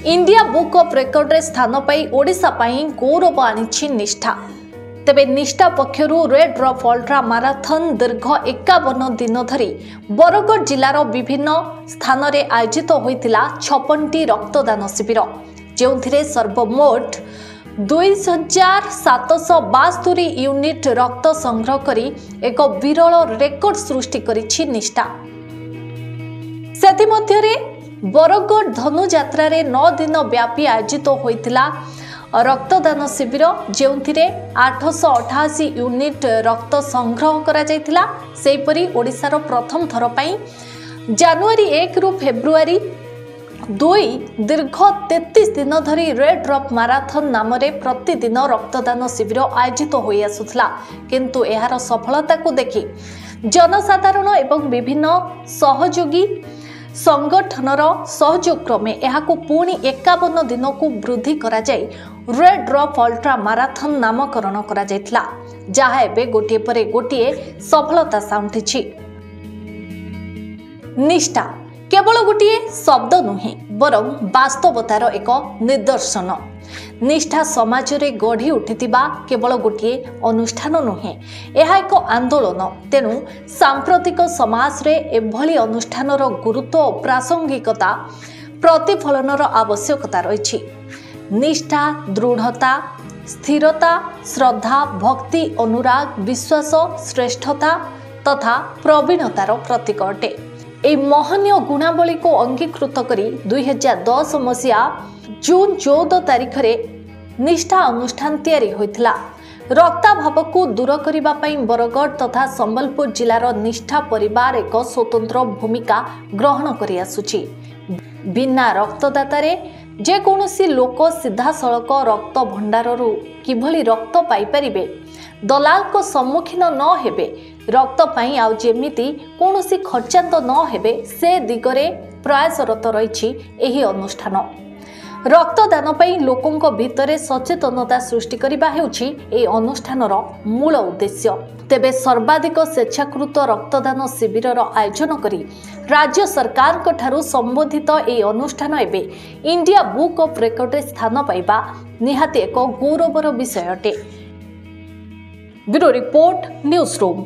India book of record रे स्थान पाई ओडिशा पाई गौरव आनिछि निष्ठा। तेबे निष्ठा पक्षरु रेड रफ अल्ट्रा माराथन दीर्घ 51 दिन धरी बरगढ़ जिलार विभिन्न स्थान रे आयोजित होइतिला 56टी रक्तदान शिविर, जेउथिरे सर्वमोट 2772 यूनिट रक्त संग्रह करी एक विरल रेकर्ड सृष्टि करिछि निष्ठा। सेति मध्यरे बरगढ़ धनुଯାत्रा रे 9 दिन व्यापी आयोजित होइतिला रक्तदान शिविर, जेउथिरे 888 यूनिट रक्त संग्रह करा जायतिला। सेहिपरि ओडिशार प्रथम थर पई जनवरी 1 रु फेब्रुआरी 2 दीर्घ 33 दिन धरी रेड रफ माराथन नाम रे प्रतिदिन रक्तदान शिविर आयोजित होई आसुथला, किंतु एहार सफलता को देखि जनसाधारण एवं विभिन्न सहयोगी संगठनर सहयोग क्रमे एहाकु पुणी 51 दिन को वृद्धि करा जाय रेड रफ अल्ट्रा माराथन नामकरण करा जायतिला, जहा एबे गोटिए परे गोटिए सफलता साउंटिछि। निष्ठा केवल गोटिए शब्द नुहे बरं वास्तवतार एक निदर्शन। निष्ठा समाज रे गढ़ी उठितिबा केवल गोटिए अनुष्ठान नुहे, यह एक आंदोलन। तेणु सांप्रतिक समाज रे एभली अनुष्ठानर गुरुत्व और प्रासंगिकता प्रतिफलनर आवश्यकता रही। निष्ठा दृढ़ता, स्थिरता, श्रद्धा, भक्ति, अनुराग, विश्वास, श्रेष्ठता तथा प्रवीणतार प्रतीक अटे। ए महनीय गुणावली को अंगीकृत करी 2010 मसीहा जून 14 तारिख रे निष्ठा अनुष्ठान तैयारी होइतिला। रक्ताभाव को दूर करिबा पई बरगढ़ तथा संबलपुर जिलार निष्ठा परिवार एक स्वतंत्र भूमिका ग्रहण करि आसुछि। बिना रक्तदातारे जे कौनसी लोक सीधासलख रक्त भंडाररू किभली रक्त पाई परिबे, दलाल को सम्मुखीन न हेबे, रक्त पाई आउ जेमिति कौनसी खर्चांत न हेबे, से दिगरे प्रयासरत रहिछि एही अनुष्ठान। रक्तदान पाई लोकंक भितरे सचेतनता सृष्टि करिबा हेउछि ए अनुष्ठानर मूल उद्देश्य। तेबे सर्वाधिक स्वेच्छाकृत रक्तदान शिविरर आयोजन करी राज्य सरकार ठारू संबोधित ए अनुष्ठान एबे इंडिया बुक ऑफ रेकर्ड रे स्थान पाइबा निहाती एक गौरवर विषय अटे। Bureau report, news room.